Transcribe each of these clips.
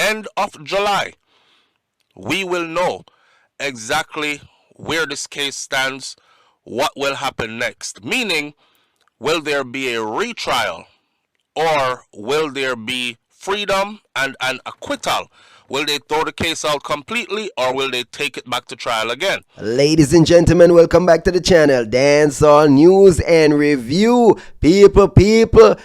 end of July, we will know exactly where this case stands, what will happen next. Meaning, will there be a retrial or will there be freedom and an acquittal? Will they throw the case out completely or will they take it back to trial again? Ladies and gentlemen, welcome back to the channel. Dancehall news and review. People,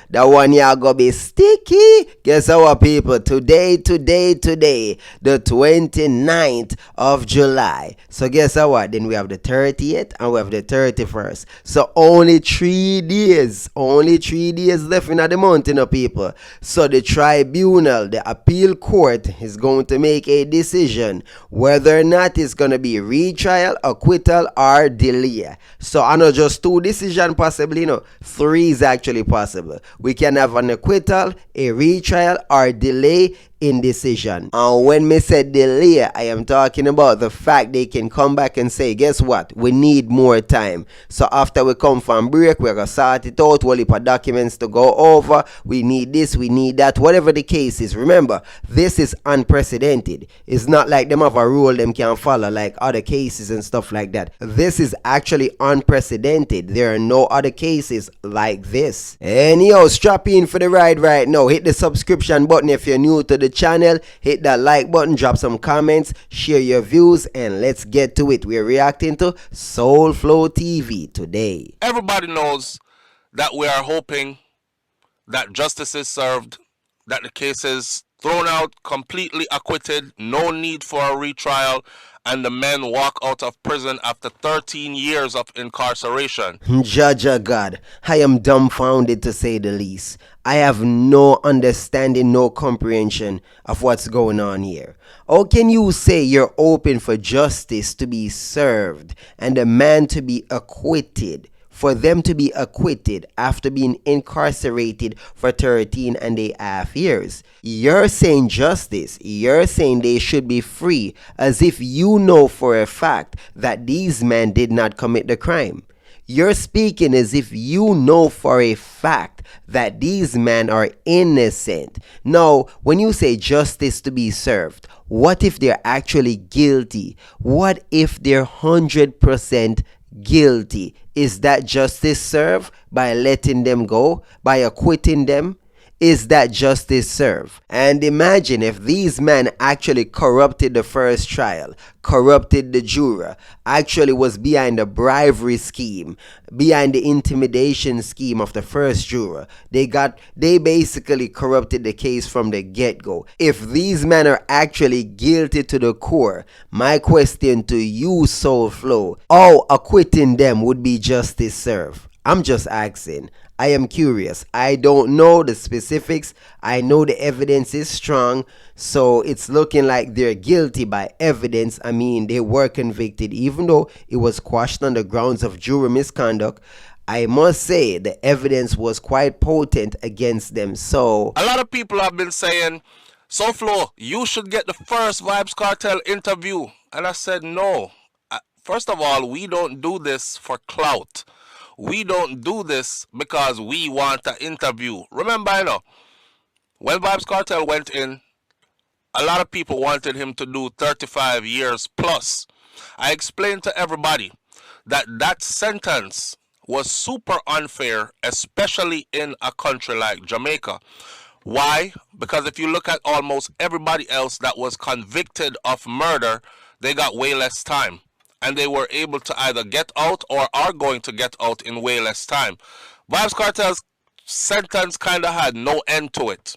that one y'all gonna be sticky. Guess what, people? Today, the 29th of July. So guess what? Then we have the 30th and we have the 31st. So only 3 days. Only 3 days left in the month, people. So the tribunal, the appeal court, is going to make a decision whether or not it's going to be retrial, acquittal, or delay. So I know just 2 decisions possibly, 3 is actually possible. We can have an acquittal, a retrial, or delay in decision. And when me say delay, I am talking about the fact they can come back and say, guess what, we need more time. So after we come from break, we're gonna sort it out, whole heap of documents to go over, we need this, we need that, whatever the case is. Remember, this is unprecedented. It's not like them have a rule them can follow like other cases and stuff like that. This is actually unprecedented. There are no other cases like this. And yo, strap in for the ride right now. Hit the subscription button if you're new to the channel, hit that like button, drop some comments, share your views, and let's get to it. We're reacting to SofloTV today. Everybody knows that we are hoping that justice is served, that the case is thrown out, completely acquitted, no need for a retrial, and the men walk out of prison after 13 years of incarceration. Jaja God, I am dumbfounded to say the least. I have no understanding, no comprehension of what's going on here. How can you say you're open for justice to be served and the man to be acquitted? For them to be acquitted after being incarcerated for 13.5 years. You're saying justice. You're saying they should be free, as if you know for a fact that these men did not commit the crime. You're speaking as if you know for a fact that these men are innocent. Now, when you say justice to be served, what if they're actually guilty? What if they're 100% guilty? Is that justice served by letting them go, by acquitting them? Is that justice served? And imagine if these men actually corrupted the first trial, corrupted the juror, actually was behind the bribery scheme, behind the intimidation scheme of the first juror. They basically corrupted the case from the get-go. If these men are actually guilty to the core, my question to you, Soflo, how acquitting them would be justice served? I'm just asking. I am curious. I don't know the specifics. I know the evidence is strong, so it's looking like they're guilty by evidence. I mean, they were convicted, even though it was quashed on the grounds of juror misconduct. I must say the evidence was quite potent against them. So a lot of people have been saying, Soflo, you should get the first VYBZ Kartel interview. And I said, no. First of all, we don't do this for clout. We don't do this because we want an interview. Remember, when VYBZ Kartel went in, a lot of people wanted him to do 35 years plus. I explained to everybody that that sentence was super unfair, especially in a country like Jamaica. Why? Because if you look at almost everybody else that was convicted of murder, they got way less time. And they were able to either get out or are going to get out in way less time. VYBZ Kartel's sentence kind of had no end to it.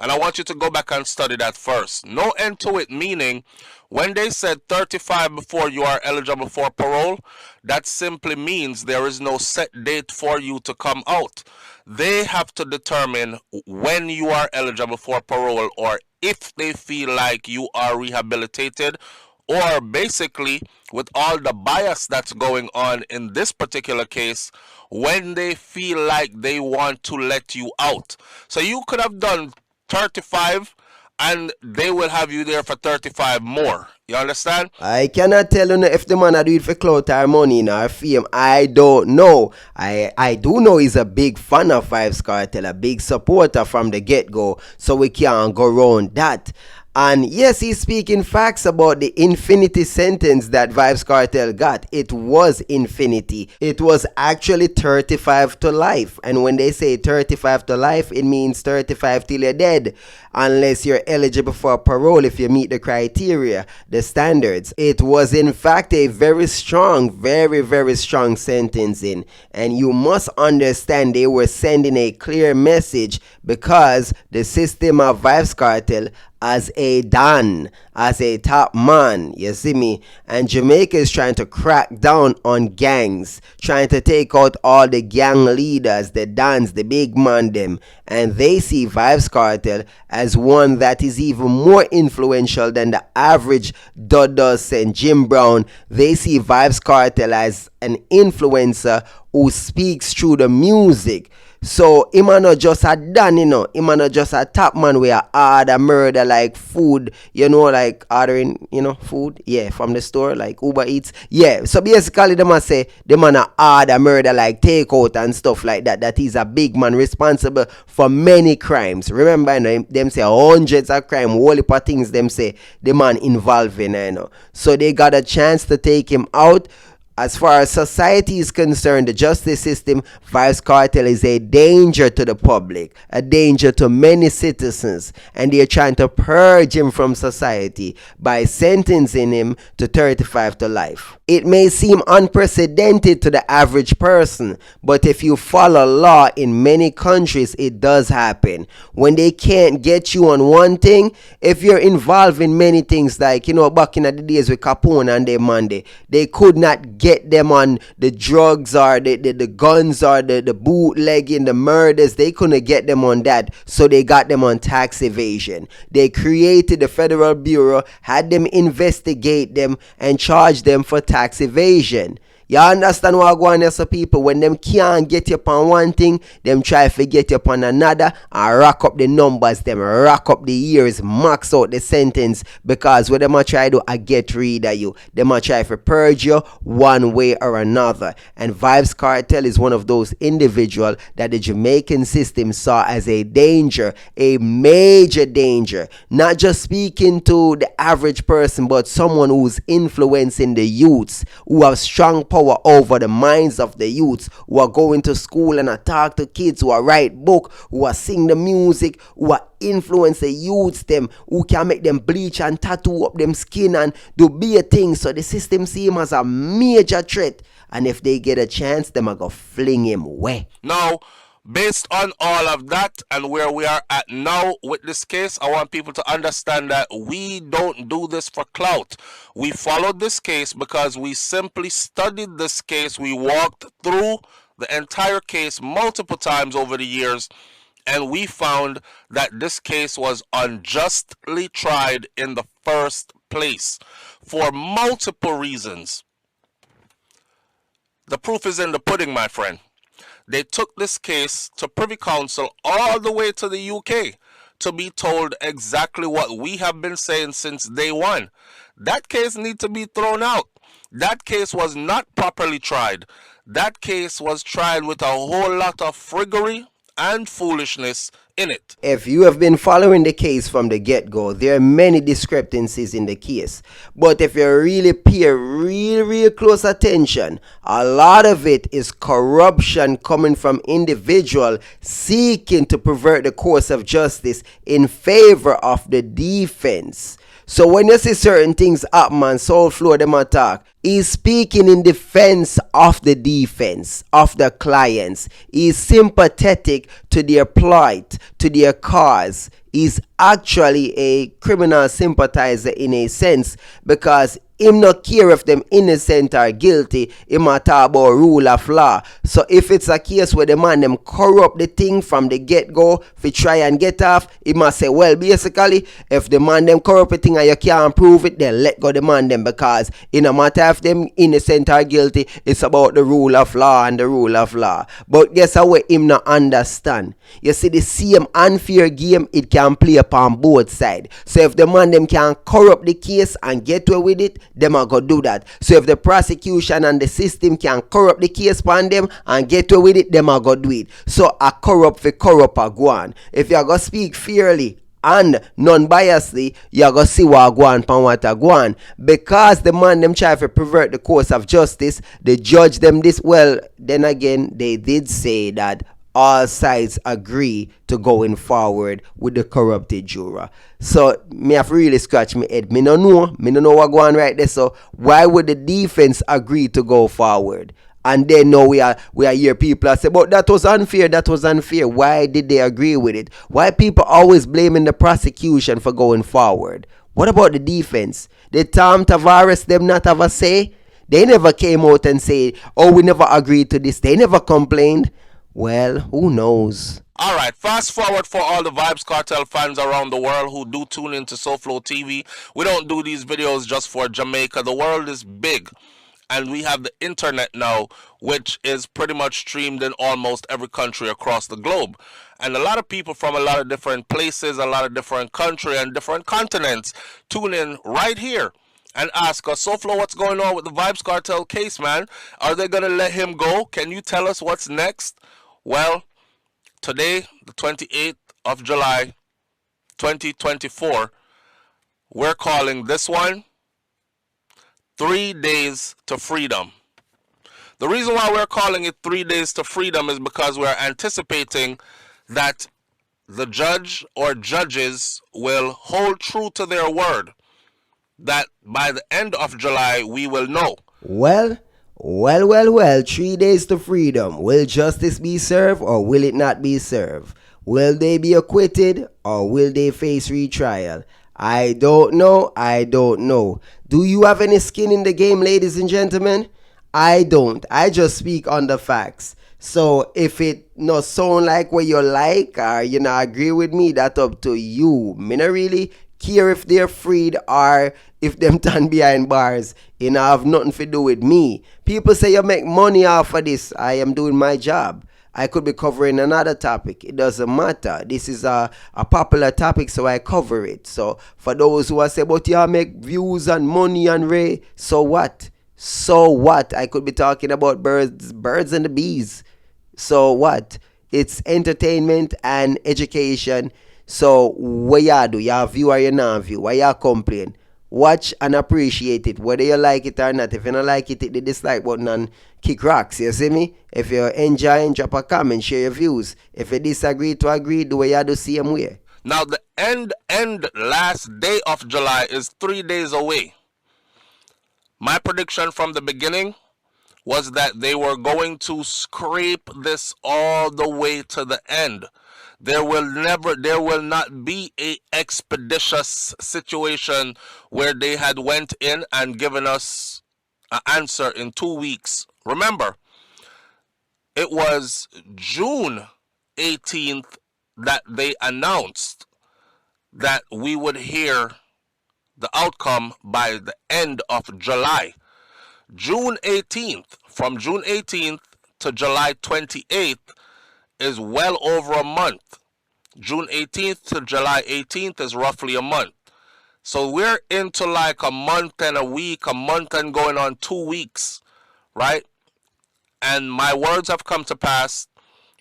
And I want you to go back and study that first. No end to it, meaning when they said 35 before you are eligible for parole, that simply means there is no set date for you to come out. They have to determine when you are eligible for parole, or if they feel like you are rehabilitated, or basically, with all the bias that's going on in this particular case, when they feel like they want to let you out. So you could have done 35 and they will have you there for 35 more. You understand? I cannot tell you no if the man a do it for clout or money or fame. I don't know. I do know he's a big fan of Vybz Kartel, a big supporter from the get-go, so we can't go around that. And yes, he's speaking facts about the infinity sentence that Vybz Kartel got. It was infinity. It was actually 35 to life. And when they say 35 to life, it means 35 till you're dead. Unless you're eligible for parole if you meet the criteria, the standards. It was in fact a very strong, very strong sentencing. And you must understand they were sending a clear message because the system of Vybz Kartel as a Don, as a top man, you see me? And Jamaica is trying to crack down on gangs, trying to take out all the gang leaders, the Dons, the big man them. And they see Vybz Kartel as one that is even more influential than the average Dudus and Jim Brown. They see Vybz Kartel as an influencer who speaks through the music. So him not just a done, him not just a top man with a order murder like food, like ordering, food, from the store, like Uber Eats. Yeah, so basically them a say the man a order murder like takeout and stuff like that. That is a big man responsible for many crimes. Remember, them say hundreds of crime, whole heap of things them say the man involved in, So they got a chance to take him out. As far as society is concerned, the justice system, Vybz Kartel is a danger to the public, a danger to many citizens, and they're trying to purge him from society by sentencing him to 35 to life. It may seem unprecedented to the average person, but if you follow law in many countries, it does happen. When they can't get you on one thing, if you're involved in many things, like, back in the days with Capone and them Monday, they could not get them on the drugs or the guns or the bootlegging, the murders. They couldn't get them on that, so they got them on tax evasion. They created the Federal Bureau, had them investigate them and charge them for tax evasion. You understand what going on, so people, when them can't get you upon one thing, them try to get you upon another and rack up the numbers, them rack up the years, max out the sentence, because what them a try to do, I get rid of you. Them a try to purge you one way or another. And Vybz Kartel is one of those individuals that the Jamaican system saw as a danger, a major danger. Not just speaking to the average person, but someone who's influencing the youths, who have strong power over the minds of the youths, who are going to school and talk to kids, who are write book, who are sing the music, who are influence the youths them, who can make them bleach and tattoo up them skin and do beer things. So the system see him as a major threat, and if they get a chance, them are gonna fling him away. Now, based on all of that and where we are at now with this case, I want people to understand that we don't do this for clout. We followed this case because we simply studied this case. We walked through the entire case multiple times over the years, and we found that this case was unjustly tried in the first place for multiple reasons. The proof is in the pudding, my friend. They took this case to Privy Council all the way to the UK to be told exactly what we have been saying since day one. That case needs to be thrown out. That case was not properly tried. That case was tried with a whole lot of friggery and foolishness in it. If you have been following the case from the get-go, there are many discrepancies in the case. But if you really pay real close attention, a lot of it is corruption coming from individuals seeking to pervert the course of justice in favor of the defense. So when you see certain things happen and SofloTV them attack, he's speaking in defense of the defense, of the clients. He's sympathetic to their plight, to their cause. He's actually a criminal sympathizer in a sense, because him not care if them innocent or guilty. Him a talk about rule of law. So if it's a case where the man them corrupt the thing from the get-go, if he try and get off, he must say, well, basically, if the man them corrupt the thing and you can't prove it, then let go the man them, because in a matter of them innocent or guilty, it's about the rule of law and the rule of law. But guess how him not understand? You see, the same unfair game, it can play upon both sides. So if the man them can corrupt the case and get away with it, them are gonna do that. So if the prosecution and the system can corrupt the case upon them and get away with it, them are gonna do it. So a corrupt for corrupt a go on. If you are gonna speak fairly and non-biasedly, you're gonna see what go on pan what go on. Because the man them try to pervert the course of justice, they judge them this well. Then again, they did say that all sides agree to going forward with the corrupted juror. So me have really scratch my head. Me no know what go on right there. So why would the defense agree to go forward? And then now we are hear people say, but that was unfair. Why did they agree with it? Why people always blaming the prosecution for going forward? What about the defense? Did Tom Tavares them not have a say? They never came out and said, oh, we never agreed to this. They never complained. Well, who knows? Alright, fast forward for all the VYBZ Kartel fans around the world who do tune into SofloTV. We don't do these videos just for Jamaica. The world is big. And we have the internet now, which is pretty much streamed in almost every country across the globe. And a lot of people from a lot of different places, a lot of different countries and different continents tune in right here and ask us, Soflo, what's going on with the VYBZ Kartel case, man? Are they going to let him go? Can you tell us what's next? Well, today, the 28th of July, 2024, we're calling this one 3 Days to Freedom. The reason why we're calling it 3 Days to Freedom is because we're anticipating that the judge or judges will hold true to their word, that by the end of July we will know. Well, 3 days to freedom. Will justice be served or will it not be served? Will they be acquitted or will they face retrial? I don't know. Do you have any skin in the game, ladies and gentlemen? I don't. I just speak on the facts. So if it not sound like what you like or you not agree with me, that's up to you. Me not really care if they're freed or if them stand behind bars. It not have nothing to do with me. People say you make money off of this. I am doing my job. I could be covering another topic. It doesn't matter. This is a popular topic, so I cover it. So for those who are say, but you make views and money and Ray, so what? So what? I could be talking about birds and the bees. So what? It's entertainment and education. So what you do? You view or you not view? Why you complain? Watch and appreciate it, whether you like it or not. If you don't like it, hit the dislike button and kick rocks, you see me? If you enjoy, drop a comment, share your views. If you disagree to agree, do what you do same way. Now the end last day of July is 3 days away. My prediction from the beginning was that they were going to scrape this all the way to the end. There will not be a expeditious situation where they had went in and given us an answer in 2 weeks. Remember, it was June 18th that they announced that we would hear the outcome by the end of July. June 18th, from June 18th to July 28th is well over a month. June 18th to July 18th is roughly a month. So we're into like a month and a week, a month and going on 2 weeks, right? And my words have come to pass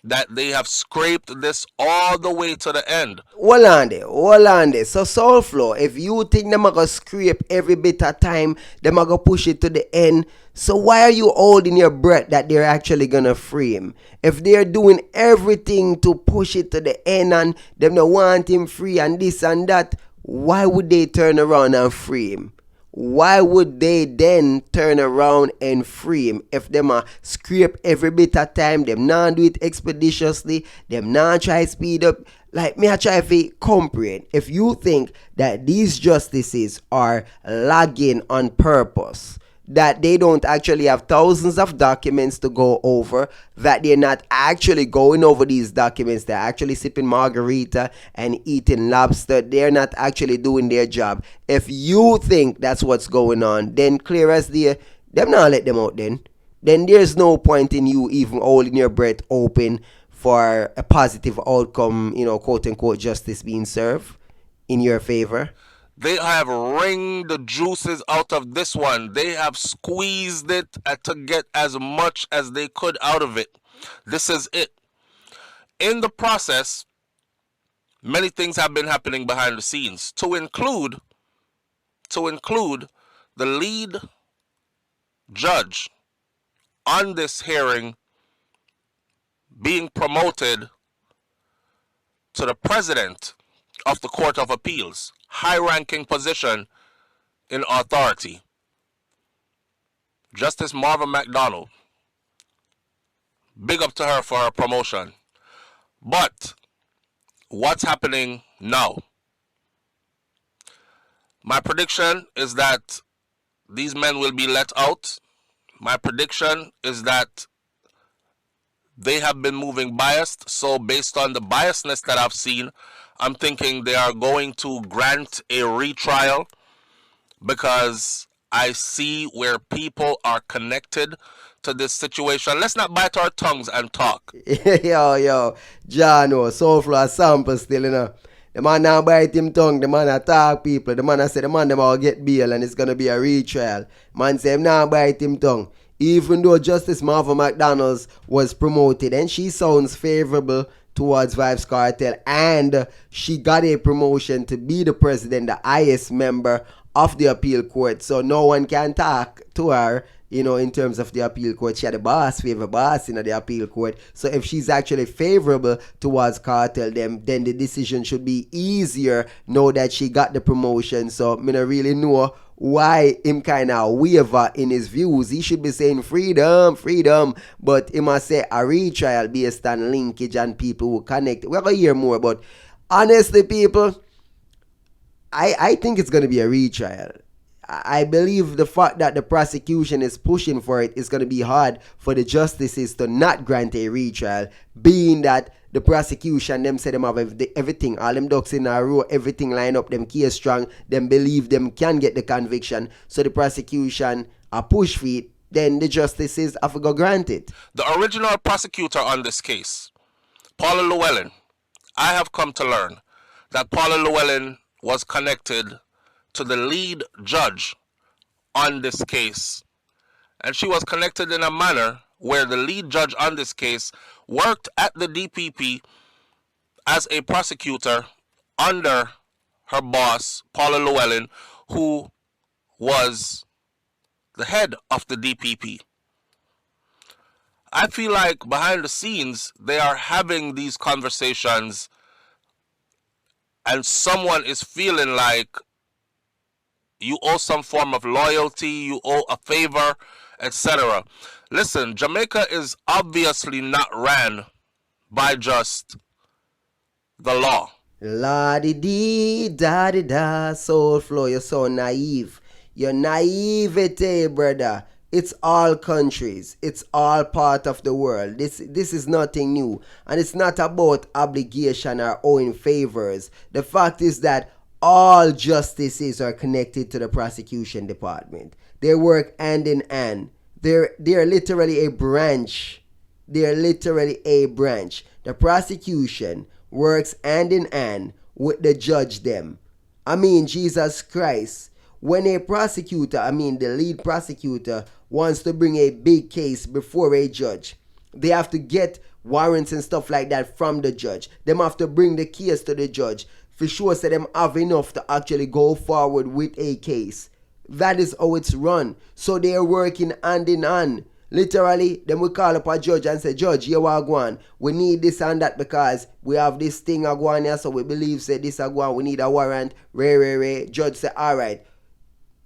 that they have scraped this all the way to the end. Hold on there. So Soulflow, if you think them are going to scrape every bit of time, them are going to push it to the end, so why are you holding your breath that they're actually going to free him? If they're doing everything to push it to the end and them don't want him free and this and that, why would they turn around and free him? Why would they then turn around and free him if them scrape every bit of time, them not do it expeditiously, them not try speed up? Like me, I try to comprehend. If you think that these justices are lagging on purpose, that they don't actually have thousands of documents to go over, that they're not actually going over these documents, they're actually sipping margarita and eating lobster, they're not actually doing their job. If you think that's what's going on, then clear as day, them not let them out then there's no point in you even holding your breath open for a positive outcome, quote unquote, justice being served in your favor. They have wringed the juices out of this one. They have squeezed it to get as much as they could out of it. This is it. In the process, many things have been happening behind the scenes, to include the lead judge on this hearing being promoted to the president of the Court of Appeals, high-ranking position in authority. Justice Marva McDonald. Big up to her for her promotion. But what's happening now? My prediction is that these men will be let out. My prediction is that they have been moving biased. So based on the biasness that I've seen, I'm thinking they are going to grant a retrial, because I see where people are connected to this situation. Let's not bite our tongues and talk. Yo, Jano, Soflo a sample still, The man now bite him tongue, the man attack people, the man say the man them all get bail and it's gonna be a retrial. Man say him now bite him tongue. Even though Justice Marva McDonald was promoted and she sounds favorable towards VYBZ Kartel, and she got a promotion to be the president, the highest member of the appeal court, so no one can talk to her, in terms of the appeal court. She had a favorite boss in the appeal court. So if she's actually favorable towards Cartel, then the decision should be easier now that she got the promotion. So I don't really know why him kind of waver in his views. He should be saying freedom, but he must say a retrial based on linkage and people who connect. We're going to hear more, but honestly, people, I think it's going to be a retrial. I believe the fact that the prosecution is pushing for it is going to be hard for the justices to not grant a retrial, being that the prosecution, them say them have everything, all them ducks in a row, everything line up, them case strong, them believe them can get the conviction. So the prosecution a push for it, then the justices have to go grant it. The original prosecutor on this case, Paula Lellan, I have come to learn that Paula Lellan was connected to the lead judge on this case. And she was connected in a manner where the lead judge on this case worked at the DPP as a prosecutor under her boss, Paula Lellan, who was the head of the DPP. I feel like behind the scenes, they are having these conversations and someone is feeling like you owe some form of loyalty, you owe a favor, etc. Listen, Jamaica is obviously not ran by just the law. La-di-dee, da-di-da, Soulflow, you're so naive. Your naivete, brother. It's all countries. It's all part of the world. This is nothing new. And it's not about obligation or owing favors. The fact is that all justices are connected to the prosecution department. They work hand in hand. They're literally a branch. They're literally a branch. The prosecution works hand in hand with the judge them. Jesus Christ. When a prosecutor, the lead prosecutor, wants to bring a big case before a judge, they have to get warrants and stuff like that from the judge. Them have to bring the case to the judge. For sure, so them have enough to actually go forward with a case. That is how it's run. So they are working hand in hand. Literally, then we call up a judge and say, Judge, here we are going. We need this and that because we have this thing going here, so we believe say this are going. We need a warrant. Judge say, all right,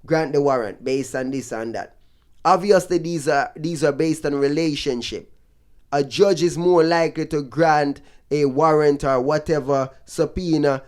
grant the warrant based on this and that. Obviously, these are based on relationship. A judge is more likely to grant a warrant or whatever subpoena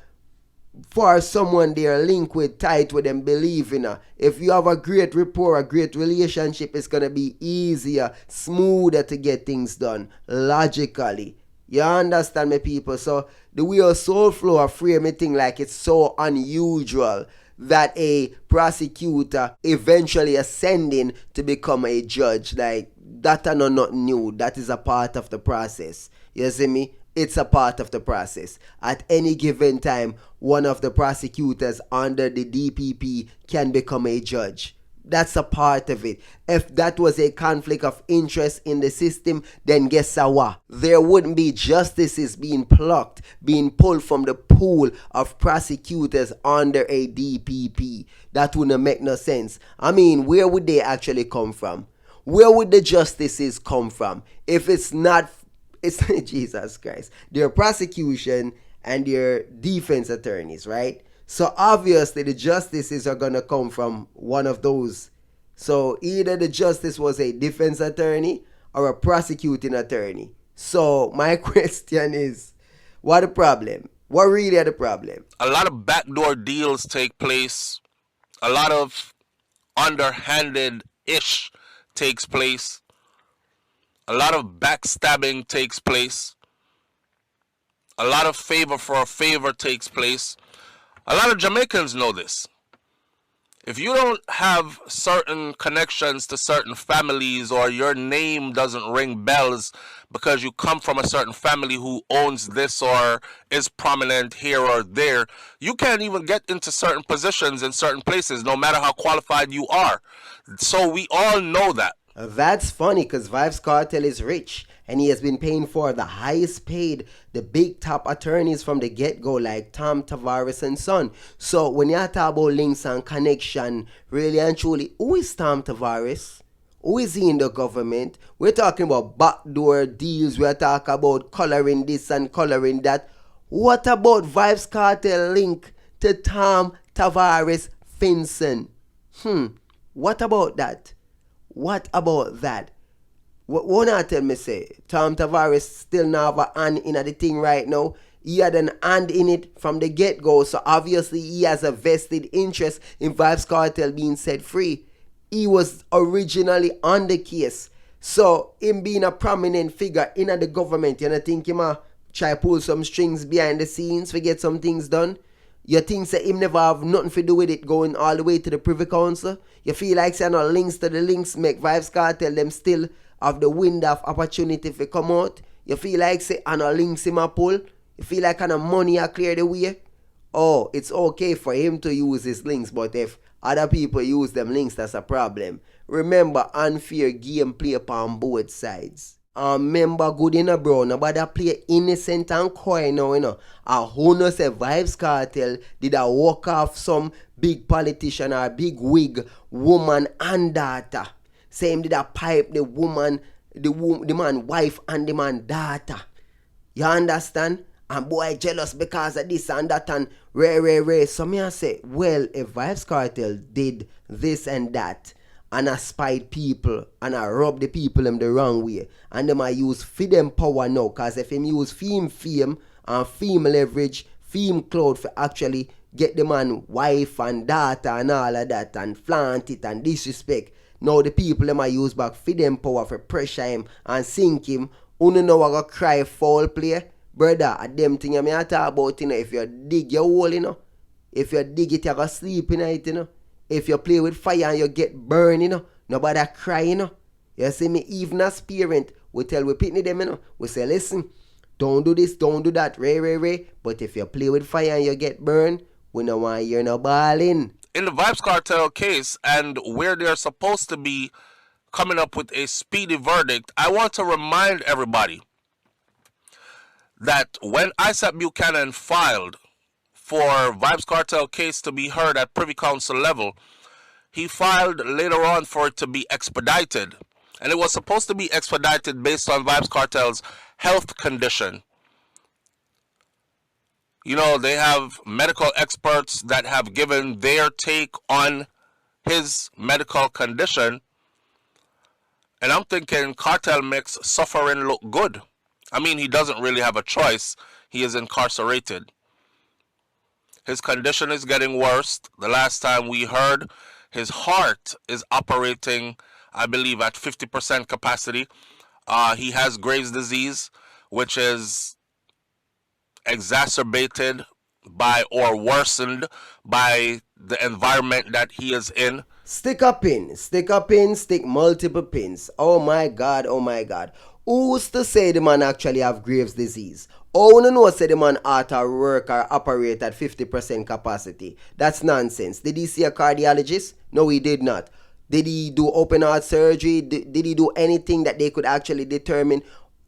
for someone they're linked with, tight with, them believe in. If you have a great rapport, a great relationship, it's gonna be easier, smoother to get things done logically. You understand me, people? So the way a soul flow are frame thing like it's so unusual that a prosecutor eventually ascending to become a judge, like that are not new. That is a part of the process. You see me? It's a part of the process. At any given time, one of the prosecutors under the DPP can become a judge. That's a part of it. If that was a conflict of interest in the system, then guess what? There wouldn't be justices being plucked, being pulled from the pool of prosecutors under a DPP. That wouldn't make no sense. I mean, where would they actually come from? Where would the justices come from if it's not, it's Jesus Christ, their prosecution and their defense attorneys, right? So obviously the justices are gonna come from one of those. So either the justice was a defense attorney or a prosecuting attorney. So my question is, what the problem? What really are the problem? A lot of backdoor deals take place. A lot of underhanded ish takes place. A lot of backstabbing takes place. A lot of favor for a favor takes place. A lot of Jamaicans know this. If you don't have certain connections to certain families, or your name doesn't ring bells because you come from a certain family who owns this or is prominent here or there, you can't even get into certain positions in certain places, no matter how qualified you are. So we all know that. That's funny because VYBZ Kartel is rich and he has been paying for the highest paid, the big top attorneys from the get-go like Tom Tavares and Son. So when you talk about links and connection, really and truly, who is Tom Tavares? Who is he in the government? We're talking about backdoor deals. We're talking about coloring this and coloring that. What about VYBZ Kartel link to Tom Tavares Finson? What about that? What about that? What not tell me say? Tom Tavares still now have a hand in the thing right now. He had an hand in it from the get-go. So obviously he has a vested interest in VYBZ Kartel being set free. He was originally on the case. So him being a prominent figure in the government, you know, think him try pull some strings behind the scenes to get some things done? You think say him never have nothing to do with it going all the way to the Privy Council? You feel like saying no links to the links make VYBZ Kartel them still have the window of opportunity to come out? You feel like say no links him a pull? You feel like money a clear the way? Oh, it's okay for him to use his links, but if other people use them links, that's a problem. Remember, unfair gameplay upon both sides. Remember good bro, nobody play innocent and coy now, you know. Who knows say VYBZ Kartel did a walk off some big politician or big wig woman and daughter. Same did a pipe the woman, the man wife and the man daughter. You understand? And boy jealous because of this and that and rare. So me I say, well, if VYBZ Kartel did this and that, and I spied people and I rub the people in the wrong way, and them I use for them power now, cause if him use fame and fame leverage, fame cloud for actually get the man wife and daughter and all of that and flaunt it and disrespect. Now the people them I use back for them power for pressure him and sink him. Uno know I go cry foul play. Brother, a them thing I talk about, you know, if you dig your hole, you know. If you dig it, you go sleep in it, you know. If you play with fire and you get burned, you know, nobody cry, you know. You see me, even as parent, we tell we pitney them, you know. We say, listen, don't do this, don't do that, ray. But if you play with fire and you get burned, we don't want you no balling. In the VYBZ Kartel case, and where they're supposed to be coming up with a speedy verdict, I want to remind everybody that when Isaac Buchanan filed for VYBZ Kartel case to be heard at Privy Council level, he filed later on for it to be expedited. And it was supposed to be expedited based on VYBZ Kartel's health condition. You know, they have medical experts that have given their take on his medical condition. And I'm thinking Cartel makes suffering look good. I mean, he doesn't really have a choice. He is incarcerated. His condition is getting worse. The last time we heard, his heart is operating, I believe, at 50% capacity. He has Graves' disease, which is exacerbated by or worsened by the environment that he is in. Stick a pin, stick a pin, stick multiple pins. Oh my god, oh my god. Who's to say the man actually have Graves' disease? Oh, no, say the man ought to work or operate at 50% capacity. That's nonsense. Did he see a cardiologist? No, he did not. Did he do open heart surgery? Did he do anything that they could actually determine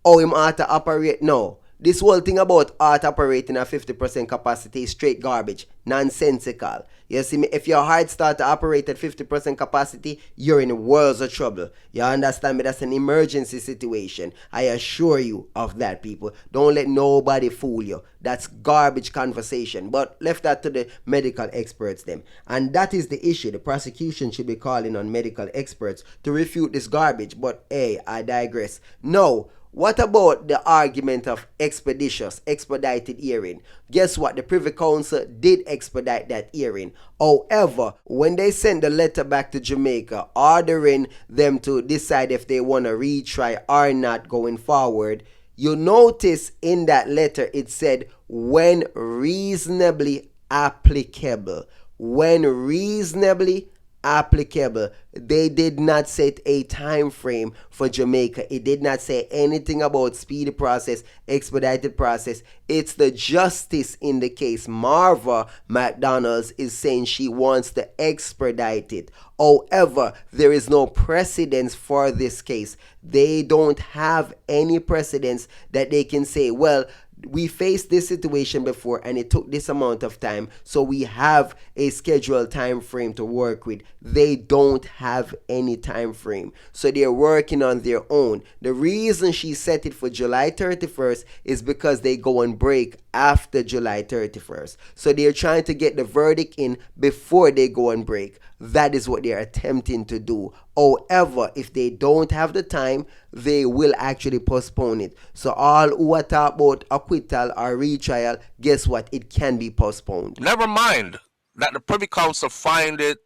how him ought to operate? No. This whole thing about heart operating at 50% capacity is straight garbage. Nonsensical. You see me? If your heart start to operate at 50% capacity, you're in worlds of trouble. You understand me? That's an emergency situation. I assure you of that, people. Don't let nobody fool you. That's garbage conversation. But left that to the medical experts them. And that is the issue. The prosecution should be calling on medical experts to refute this garbage. But hey, I digress. No. What about the argument of expedited hearing? Guess what? The Privy Council did expedite that hearing. However, when they sent the letter back to Jamaica ordering them to decide if they want to retry or not going forward, you notice in that letter it said, when reasonably applicable. When reasonably applicable. They did not set a time frame for Jamaica. It did not say anything about speedy process, expedited process. It's the justice in the case. Marva McDonald's is saying she wants to expedite it. However, there is no precedence for this case. They don't have any precedence that they can say, well, we faced this situation before and it took this amount of time, so we have a scheduled time frame to work with. They don't have any time frame, so they're working on their own. The reason she set it for July 31st is because they go on break after July 31st, so they're trying to get the verdict in before they go on break. That is what they're attempting to do. However, if they don't have the time, they will actually postpone it. So all who are talking about acquittal or retrial, guess what? It can be postponed. Never mind that the Privy Council find it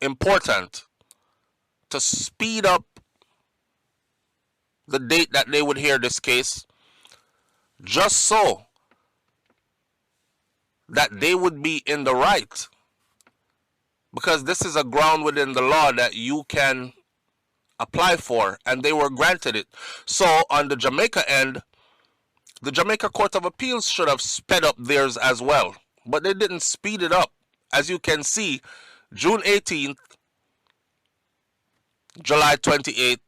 important to speed up the date that they would hear this case, just so that they would be in the right. Because this is a ground within the law that you can apply for, and they were granted it. So on the Jamaica end, the Jamaica Court of Appeals should have sped up theirs as well, but they didn't speed it up. As you can see, June 18th, July 28th,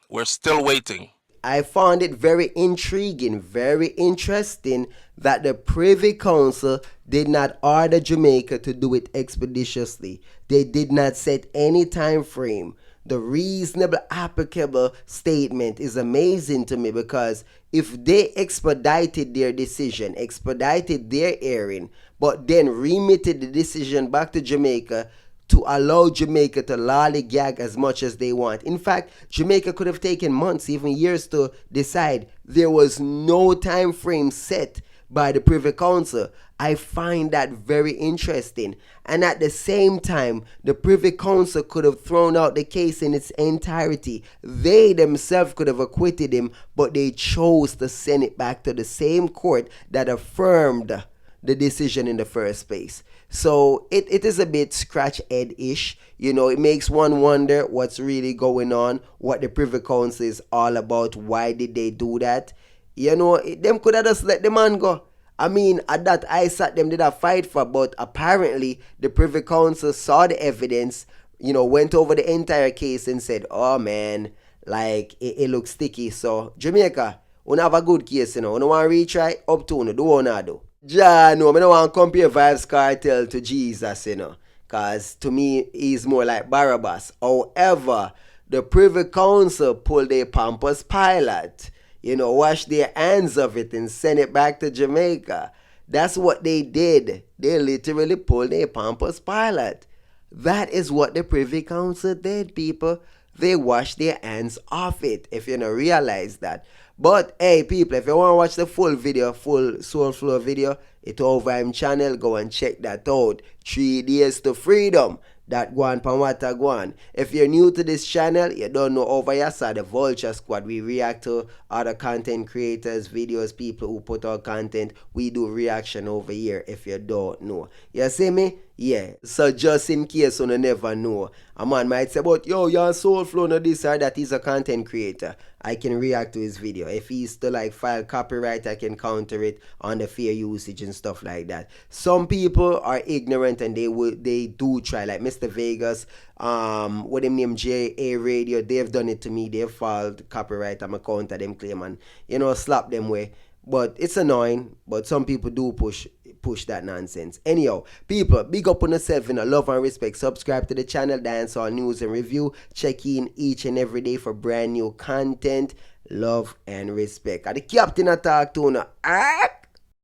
we're still waiting. I found it very intriguing, very interesting that the Privy Council did not order Jamaica to do it expeditiously. They did not set any time frame. The reasonable applicable statement is amazing to me, because if they expedited their decision, expedited their hearing, but then remitted the decision back to Jamaica to allow Jamaica to lollygag as much as they want. In fact, Jamaica could have taken months, even years to decide. There was no time frame set by the Privy Council. I find that very interesting. And at the same time, the Privy Council could have thrown out the case in its entirety. They themselves could have acquitted him, but they chose to send it back to the same court that affirmed the decision in the first place. So it is a bit scratch head-ish. You know, it makes one wonder what's really going on, what the Privy Council is all about, why did they do that. You know, them could have just let the man go. I mean, at that ISAT them did a fight for, but apparently the Privy Council saw the evidence, you know, went over the entire case and said, oh man, like it looks sticky. So Jamaica, we have a good case, you know. We don't want to retry, up to you, do what you do. Ja, no, I don't want to compare VYBZ Kartel to Jesus, you know, because to me, he's more like Barabbas. However, the Privy Council pulled a Pampers pilot, you know, wash their hands of it and send it back to Jamaica. That's what they did. They literally pulled a Pampers pilot. That is what the Privy Council did, people. They washed their hands off it, if you don't realize that. But hey, people, if you want to watch the full video, full Soul Flow video, it's over him channel. Go and check that out. 3 Days to Freedom. That Guan Pamwata Guan. If you're new to this channel, you don't know, over here, so the Vulture Squad, we react to other content creators, videos, people who put out content. We do reaction over here, if you don't know. You see me? Yeah. So just in case you never know, a man might say, but yo, you're Soul Flow, no this or that. He's a content creator. I can react to his video. If he's to like file copyright, I can counter it on the fair usage and stuff like that. Some people are ignorant and they do try, like Mr. Vegas, what them name JA Radio, they've done it to me. They've filed copyright. I'm a counter them claim and slap them way. But it's annoying. But some people do push that nonsense. Anyhow, people, big up on yourself in a love and respect. Subscribe to the channel, Dancehall News and Review. Check in each and every day for brand new content. Love and respect. And the captain attack tuna.